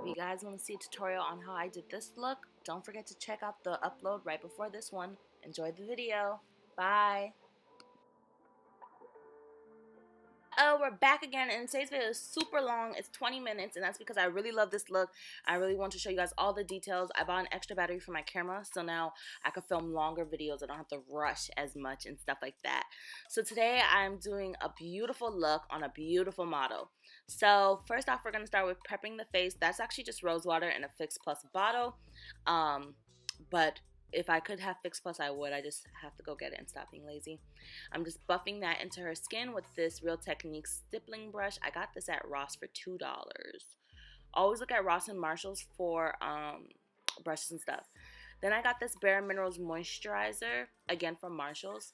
you guys want to see a tutorial on how I did this look, don't forget to check out the upload right before this one. Enjoy the video. Bye. Oh, we're back again, and today's video is super long. It's 20 minutes, and that's because I really love this look. I really want to show you guys all the details. I bought an extra battery for my camera, so now I can film longer videos. I don't have to rush as much and stuff like that. So today I'm doing a beautiful look on a beautiful model. So first off, we're going to start with prepping the face. That's actually just rose water in a Fix Plus bottle. But if I could have Fix Plus, I would. I just have to go get it and stop being lazy. I'm just buffing that into her skin with this Real Techniques stippling brush. I got this at Ross for $2. Always look at Ross and Marshalls for brushes and stuff. Then I got this Bare Minerals moisturizer, again from Marshalls,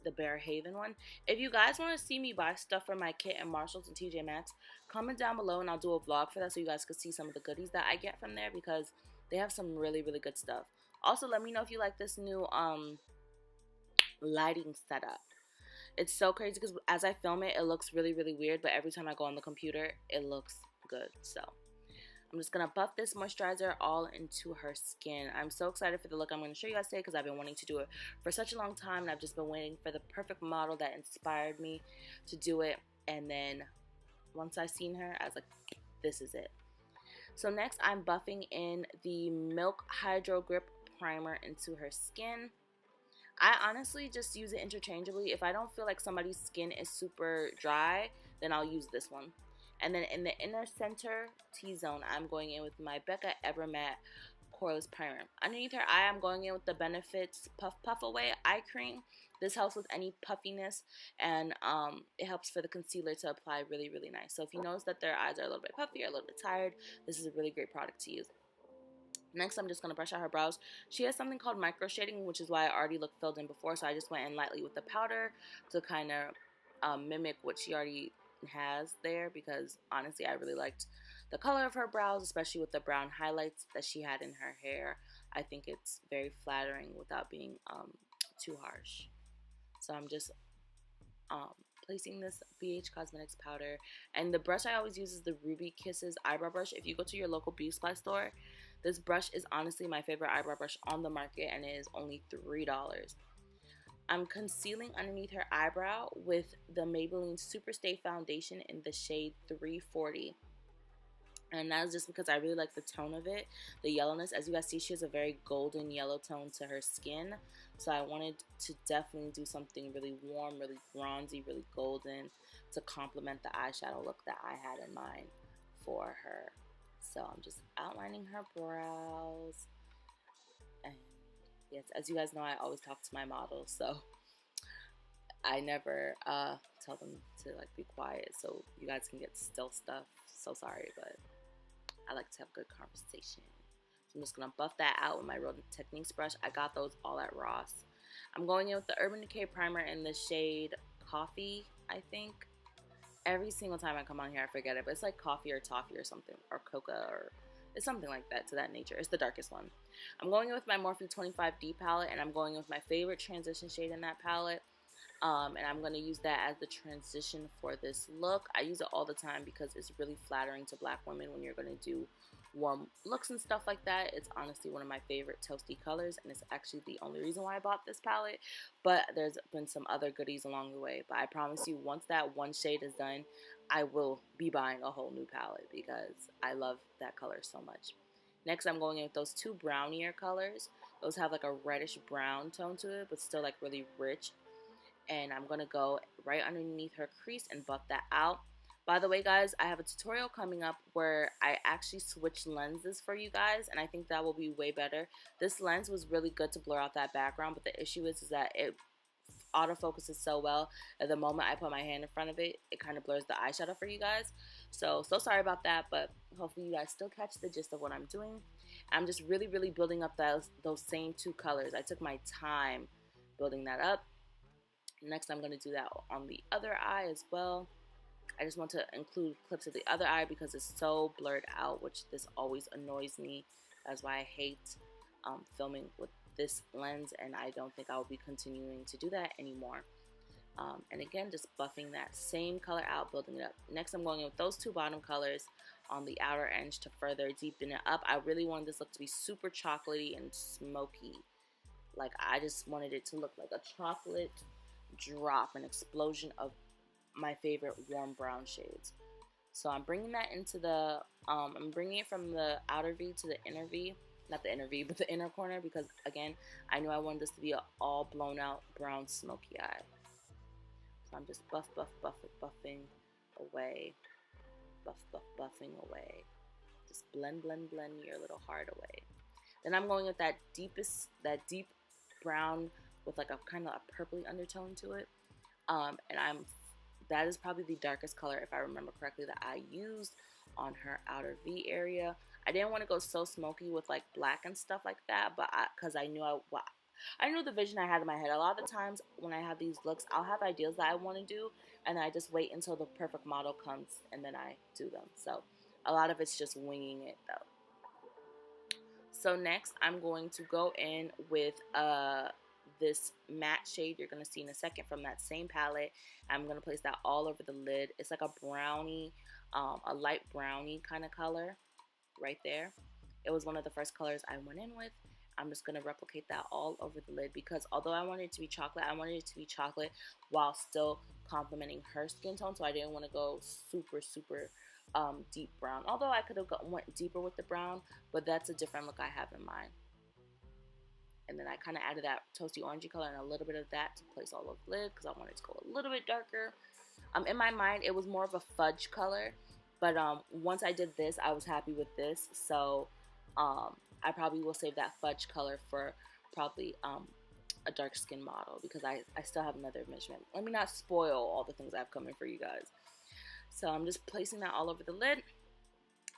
the Bare Haven one. If you guys want to see me buy stuff for my kit in Marshalls and TJ Maxx, comment down below and I'll do a vlog for that so you guys can see some of the goodies that I get from there, because they have some really, really good stuff. Also, let me know if you like this new lighting setup. It's so crazy because as I film it, it looks really, really weird, but every time I go on the computer, it looks good. So I'm just going to buff this moisturizer all into her skin. I'm so excited for the look I'm going to show you guys today because I've been wanting to do it for such a long time, and I've just been waiting for the perfect model that inspired me to do it. And then once I seen her, I was like, this is it. So next, I'm buffing in the Milk Hydro Grip primer into her skin. I honestly just use it interchangeably. If I don't feel like somebody's skin is super dry, then I'll use this one. And then in the inner center T-zone, I'm going in with my Becca Evermatte Poreless Primer. Underneath her eye, I'm going in with the Benefits Puff Puff Away Eye Cream. This helps with any puffiness, and it helps for the concealer to apply really, really nice. So if you notice that their eyes are a little bit puffy or a little bit tired, this is a really great product to use. Next, I'm just going to brush out her brows. She has something called micro shading, which is why I already looked filled in before, so I just went in lightly with the powder to kind of mimic what she already has there, because honestly, I really liked the color of her brows, especially with the brown highlights that she had in her hair. I think it's very flattering without being too harsh. So I'm just placing this BH Cosmetics powder, and the brush I always use is the Ruby Kisses eyebrow brush. If you go to your local beauty supply store, this brush is honestly my favorite eyebrow brush on the market, and it is only $3. I'm concealing underneath her eyebrow with the Maybelline Superstay Foundation in the shade 340. And that is just because I really like the tone of it, the yellowness. As you guys see, she has a very golden yellow tone to her skin. So I wanted to definitely do something really warm, really bronzy, really golden to complement the eyeshadow look that I had in mind for her. So I'm just outlining her brows. And yes, as you guys know, I always talk to my models, so I never tell them to like be quiet so you guys can get still stuff. So sorry, but I like to have good conversation. So I'm just gonna buff that out with my Real Techniques brush. I got those all at Ross. I'm going in with the Urban Decay primer in the shade Coffee, I think. Every single time I come on here, I forget it, but it's like Coffee or Toffee or something, or Coca, or it's something like that, to that nature. It's the darkest one. I'm going in with my Morphe 25D palette, and I'm going in with my favorite transition shade in that palette. And I'm going to use that as the transition for this look. I use it all the time because it's really flattering to black women when you're going to do warm looks and stuff like that. It's honestly one of my favorite toasty colors, and it's actually the only reason why I bought this palette. But there's been some other goodies along the way. But I promise you, once that one shade is done, I will be buying a whole new palette because I love that color so much. Next, I'm going in with those two brownier colors. Those have like a reddish brown tone to it, but still like really rich. And I'm going to go right underneath her crease and buff that out. By the way, guys, I have a tutorial coming up where I actually switch lenses for you guys, and I think that will be way better. This lens was really good to blur out that background, but the issue is that it autofocuses so well at the moment I put my hand in front of it, it kind of blurs the eyeshadow for you guys. So sorry about that, but hopefully you guys still catch the gist of what I'm doing. I'm just really, really building up those same two colors. I took my time building that up. Next, I'm going to do that on the other eye as well. I just want to include clips of the other eye because it's so blurred out, which this always annoys me. That's why I hate filming with this lens, and I don't think I will be continuing to do that anymore. And again, just buffing that same color out, building it up. Next, I'm going in with those two bottom colors on the outer edge to further deepen it up. I really wanted this look to be super chocolatey and smoky. Like, I just wanted it to look like a chocolate drop, an explosion of my favorite warm brown shades. So I'm bringing that into the, I'm bringing it from the outer V to the inner V. Not the inner V, but the inner corner, because again, I knew I wanted this to be an all blown out brown smoky eye. So I'm just buffing away. Buffing away. Just blend your little heart away. Then I'm going with that deep brown with like a kind of a purpley undertone to it. And that is probably the darkest color, if I remember correctly, that I used on her outer V area. I didn't want to go so smoky with like black and stuff like that, but because I knew the vision I had in my head. A lot of the times when I have these looks, I'll have ideas that I want to do, and I just wait until the perfect model comes, and then I do them. So a lot of it's just winging it though. So next, I'm going to go in with this matte shade you're going to see in a second from that same palette. I'm going to place that all over the lid. It's like a brownie, a light brownie kind of color right there. It was one of the first colors I went in with. I'm just going to replicate that all over the lid, because although I wanted it to be chocolate, I wanted it to be chocolate while still complementing her skin tone. So I didn't want to go super deep brown, although I could have went deeper with the brown, but that's a different look I have in mind. And then I kind of added that toasty orangey color and a little bit of that to place all over the lid, because I wanted it to go a little bit darker. In my mind, it was more of a fudge color, but once I did this, I was happy with this. So I probably will save that fudge color for probably a dark skin model, because I still have another measurement. Let me not spoil all the things I have coming for you guys. So I'm just placing that all over the lid.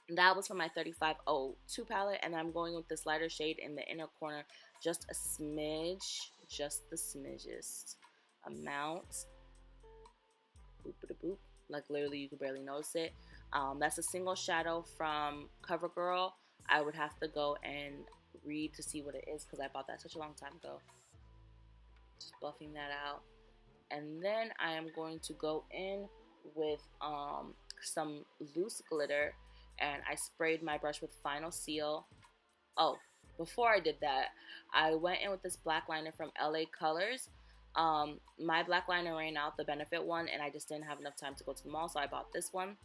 That was from my 3502 palette, and I'm going with this lighter shade in the inner corner, just a smidge, just the smidgest amount. Boop-a-da-boop. Like literally you could barely notice it. That's a single shadow from CoverGirl. I would have to go and read to see what it is, because I bought that such a long time ago. Just buffing that out. And then I am going to go in with some loose glitter, and I sprayed my brush with Final Seal. Oh, before I did that, I went in with this black liner from LA Colors. My black liner ran out, the Benefit one, and I just didn't have enough time to go to the mall, so I bought this one.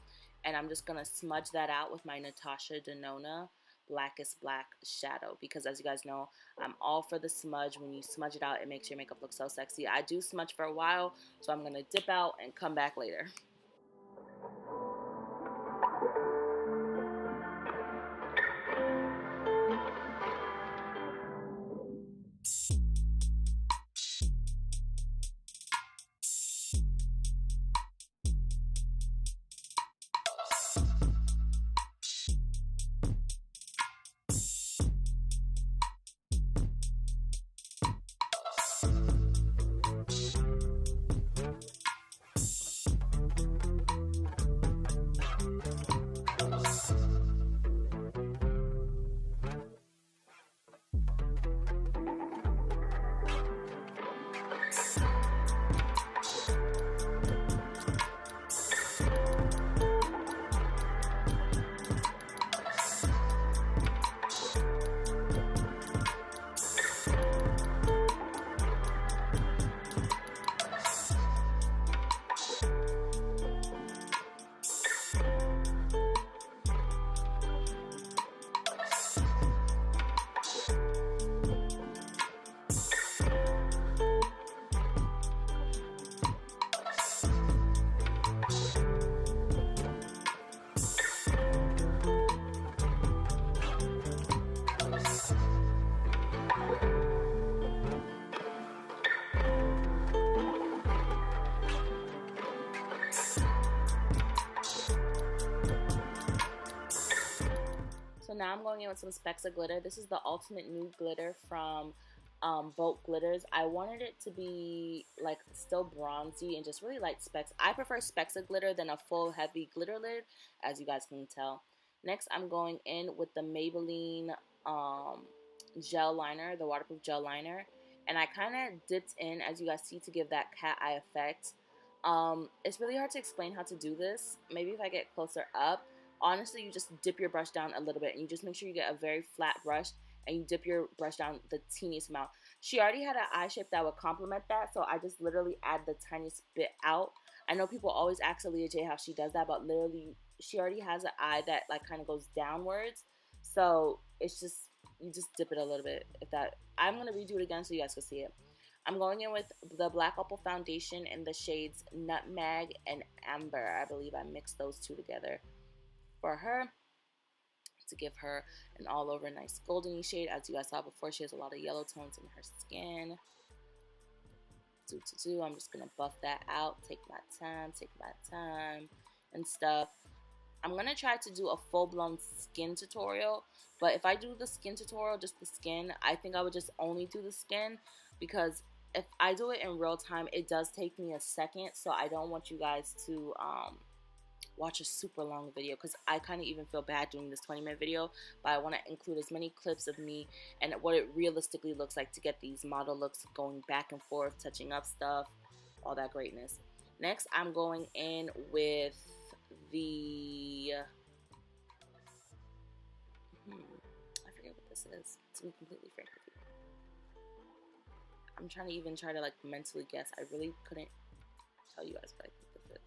And I'm just gonna smudge that out with my Natasha Denona Blackest Black shadow, because as you guys know, I'm all for the smudge. When you smudge it out, it makes your makeup look so sexy. I do smudge for a while, so I'm gonna dip out and come back later. So now I'm going in with some specks of glitter. This is the Ultimate Nude Glitter from Boat Glitters. I wanted it to be like still bronzy and just really light specks. I prefer specks of glitter than a full heavy glitter lid, as you guys can tell. Next, I'm going in with the Maybelline gel liner, the waterproof gel liner. And I kind of dipped in, as you guys see, to give that cat eye effect. It's really hard to explain how to do this. Maybe if I get closer up, honestly, you just dip your brush down a little bit, and you just make sure you get a very flat brush, and you dip your brush down the teeniest amount. She already had an eye shape that would complement that, so I just literally add the tiniest bit out. I know people always ask Aaliyah J how she does that, but literally she already has an eye that like kind of goes downwards, so it's just, you just dip it a little bit. If that, I'm gonna redo it again so you guys can see it. I'm going in with the Black Opal foundation in the shades Nutmeg and Amber. I believe I mixed those two together for her to give her an all over nice goldeny shade. As you guys saw before, she has a lot of yellow tones in her skin. I'm just gonna buff that out, take my time and stuff. I'm gonna try to do a full-blown skin tutorial, but if I do the skin tutorial, just the skin, I think I would just only do the skin, because if I do it in real time, it does take me a second, so I don't want you guys to watch a super long video, because I kind of even feel bad doing this 20-minute video, but I want to include as many clips of me and what it realistically looks like to get these model looks, going back and forth, touching up stuff, all that greatness. Next, I'm going in with the I forget what this is, to be completely frank with you. I'm trying to like mentally guess. I really couldn't tell you guys what I think this is.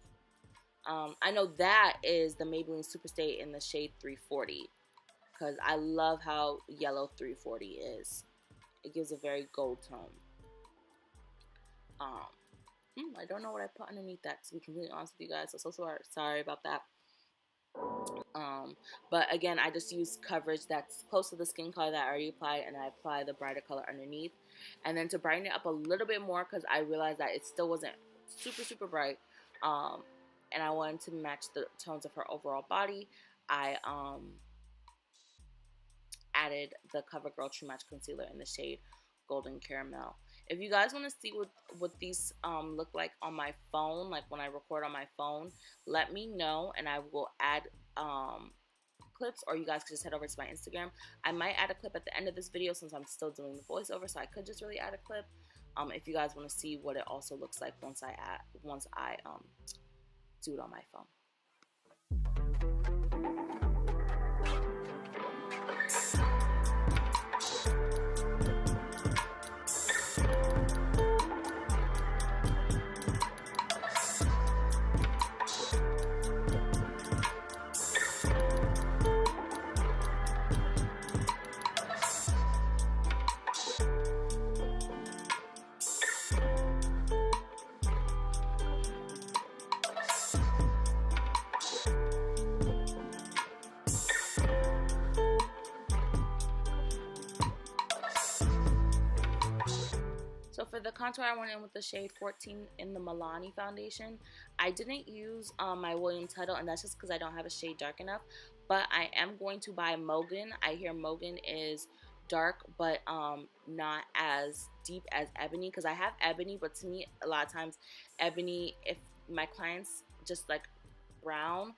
I know that is the Maybelline Superstay in the shade 340, because I love how yellow 340 is. It gives a very gold tone. I don't know what I put underneath that, to be completely honest with you guys, so sorry about that. But again, I just use coverage that's close to the skin color that I already applied, and I apply the brighter color underneath. And then to brighten it up a little bit more, because I realized that it still wasn't super bright, and I wanted to match the tones of her overall body, I added the CoverGirl True Match Concealer in the shade Golden Caramel. If you guys want to see what these look like on my phone, like when I record on my phone, let me know, and I will add clips, or you guys can just head over to my Instagram. I might add a clip at the end of this video, since I'm still doing the voiceover, so I could just really add a clip if you guys want to see what it also looks like once I do it on my phone. So for the contour, I went in with the shade 14 in the Milani foundation. I didn't use my William Tuttle, and that's just because I don't have a shade dark enough. But I am going to buy Mogan. I hear Mogan is dark, but not as deep as Ebony, because I have Ebony, but to me, a lot of times, Ebony, if my clients just like brown,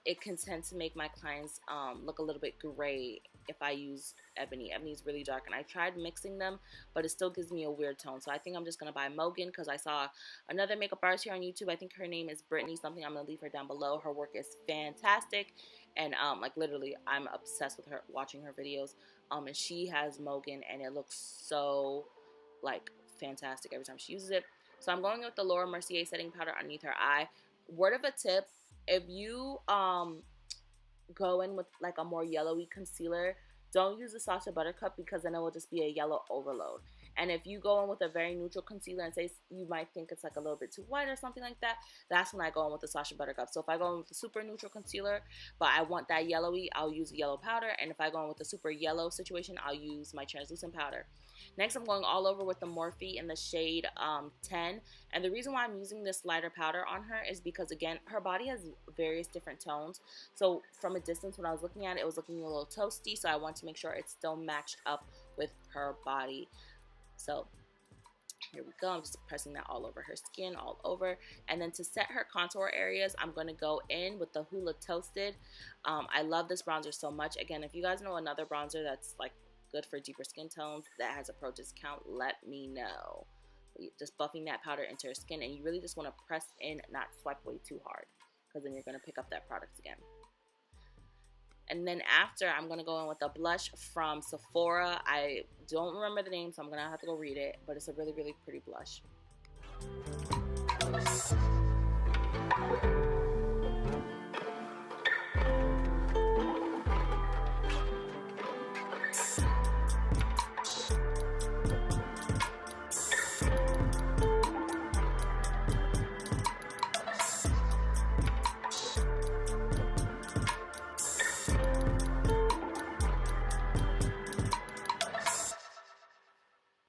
it can tend to make my clients look a little bit gray if I use Ebony. Ebony is really dark, and I tried mixing them, but it still gives me a weird tone. So I think I'm just going to buy Mogan, because I saw another makeup artist here on YouTube. I think her name is Brittany something. I'm going to leave her down below. Her work is fantastic, and like literally I'm obsessed with her, watching her videos. And she has Mogan, and it looks so like fantastic every time she uses it. So I'm going with the Laura Mercier setting powder underneath her eye. Word of a tip, if you go in with like a more yellowy concealer, don't use the Sacha Buttercup, because then it will just be a yellow overload. And if you go in with a very neutral concealer and say you might think it's like a little bit too white or something like that, that's when I go in with the Sacha Buttercup. So if I go in with a super neutral concealer, but I want that yellowy, I'll use a yellow powder. And if I go in with a super yellow situation, I'll use my translucent powder. Next, I'm going all over with the Morphe in the shade 10. And the reason why I'm using this lighter powder on her is because, again, her body has various different tones. So from a distance, when I was looking at it, it was looking a little toasty. So I want to make sure it's still matched up with her body. So here we go. I'm just pressing that all over her skin, all over. And then to set her contour areas, I'm going to go in with the Hoola Toasted. I love this bronzer so much. Again, if you guys know another bronzer that's like good for deeper skin tones that has a pro discount, let me know. Just buffing that powder into her skin, and you really just want to press in, not swipe away too hard, because then you're going to pick up that product again. And then after, I'm going to go in with a blush from Sephora. I don't remember the name, so I'm going to have to go read it. But it's a really, really pretty blush.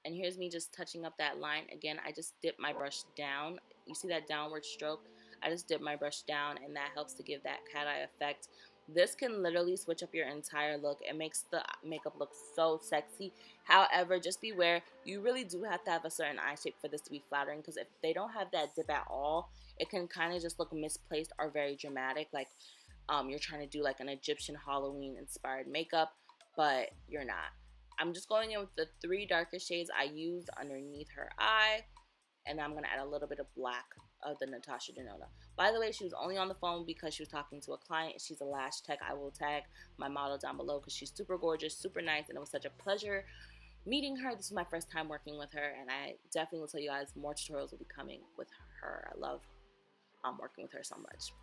And here's me just touching up that line. Again, I just dip my brush down. You see that downward stroke? I just dip my brush down, and that helps to give that cat eye effect. This can literally switch up your entire look. It makes the makeup look so sexy. However, just beware, you really do have to have a certain eye shape for this to be flattering, because if they don't have that dip at all, it can kind of just look misplaced or very dramatic, like you're trying to do like an Egyptian Halloween inspired makeup, but you're not. I'm just going in with the 3 darkest shades I used underneath her eye, and I'm going to add a little bit of black of the Natasha Denona. By the way, she was only on the phone because she was talking to a client. She's a lash tech. I will tag my model down below because she's super gorgeous, super nice, and it was such a pleasure meeting her. This is my first time working with her, and I definitely will tell you guys more tutorials will be coming with her. I love working with her so much.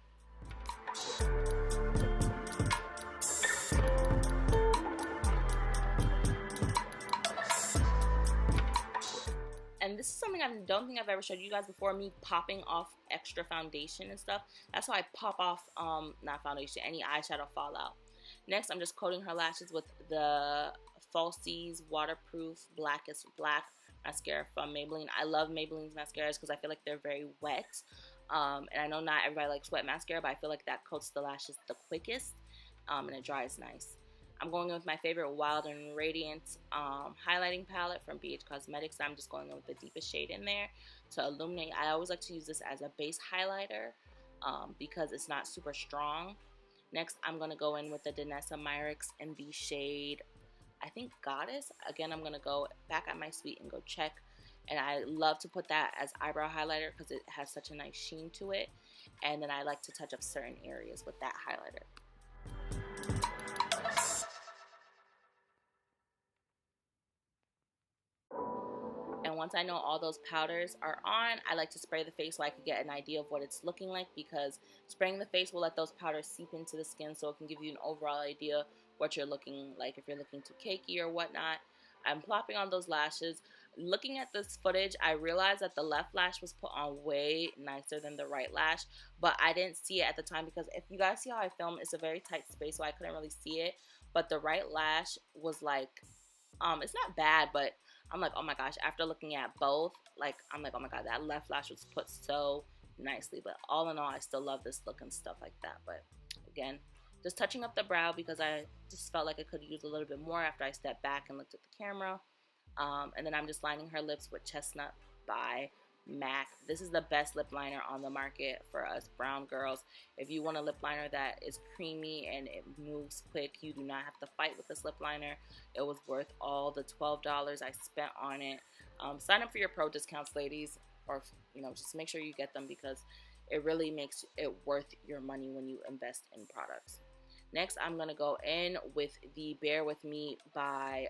And this is something I don't think I've ever showed you guys before, me popping off extra foundation and stuff. That's how I pop off, not foundation, any eyeshadow fallout. Next, I'm just coating her lashes with the Falsies Waterproof Blackest Black mascara from Maybelline. I love Maybelline's mascaras because I feel like they're very wet. And I know not everybody likes wet mascara, but I feel like that coats the lashes the quickest, and it dries nice. I'm going in with my favorite Wild and Radiant highlighting palette from BH Cosmetics. I'm just going in with the deepest shade in there to illuminate. I always like to use this as a base highlighter because it's not super strong. Next, I'm going to go in with the Danessa Myricks in the shade, I think, Goddess. Again, I'm going to go back at my suite and go check. And I love to put that as eyebrow highlighter because it has such a nice sheen to it. And then I like to touch up certain areas with that highlighter. And once I know all those powders are on, I like to spray the face so I can get an idea of what it's looking like, because spraying the face will let those powders seep into the skin, so it can give you an overall idea what you're looking like, if you're looking too cakey or whatnot. I'm plopping on those lashes. Looking at this footage, I realized that the left lash was put on way nicer than the right lash, but I didn't see it at the time because if you guys see how I film, it's a very tight space, so I couldn't really see it. But the right lash was like, it's not bad, but I'm like, oh my gosh, after looking at both, like, I'm like, oh my god, that left lash was put so nicely. But all in all, I still love this look and stuff like that. But again, just touching up the brow because I just felt like I could use a little bit more after I stepped back and looked at the camera. And then I'm just lining her lips with Chestnut by MAC. This is the best lip liner on the market for us brown girls. If you want a lip liner that is creamy and it moves quick, you do not have to fight with this lip liner. It was worth all the $12 I spent on it. Sign up for your pro discounts, ladies, or just make sure you get them because it really makes it worth your money when you invest in products. Next, I'm going to go in with the Bear With Me by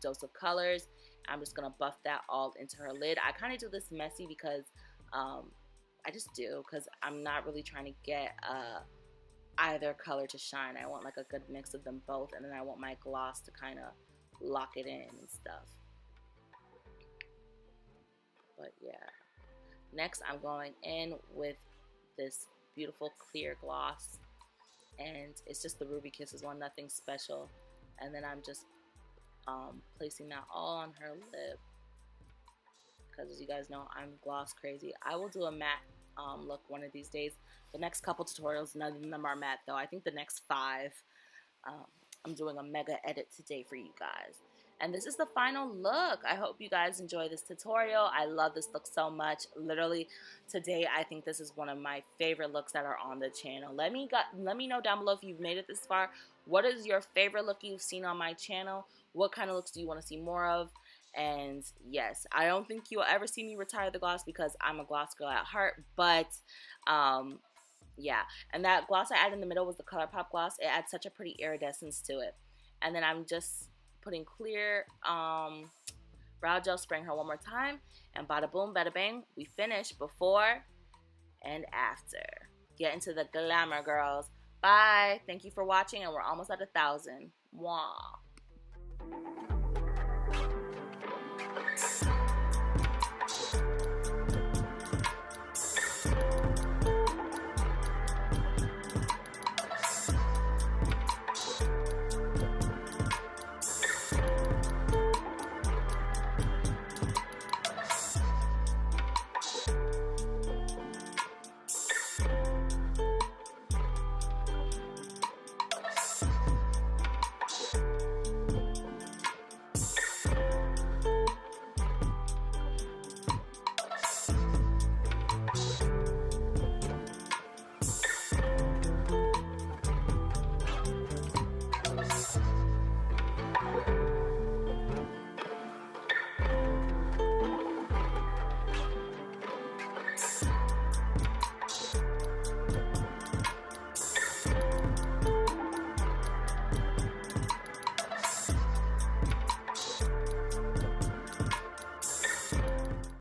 Dose of Colors. I'm just going to buff that all into her lid. I kind of do this messy because I just do, because I'm not really trying to get either color to shine. I want like a good mix of them both, and then I want my gloss to kind of lock it in and stuff. But yeah. Next, I'm going in with this beautiful clear gloss. And it's just the Ruby Kisses one, nothing special. And then I'm just placing that all on her lip, because as you guys know, I'm gloss crazy. I will do a matte look one of these days. The next couple tutorials, none of them are matte though. I think the next 5, I'm doing a mega edit today for you guys. And this is the final look. I hope you guys enjoy this tutorial. I love this look so much. Literally, today I think this is one of my favorite looks that are on the channel. Let me know down below if you've made it this far. What is your favorite look you've seen on my channel? What kind of looks do you want to see more of? And yes, I don't think you'll ever see me retire the gloss because I'm a gloss girl at heart. But Yeah, and that gloss I added in the middle was the ColourPop gloss. It adds such a pretty iridescence to it. And then I'm just putting clear brow gel, spraying her one more time, and bada boom, bada bang, we finished before and after. Get into the glamour, girls. Bye. Thank you for watching, and we're almost at 1,000. Mwah.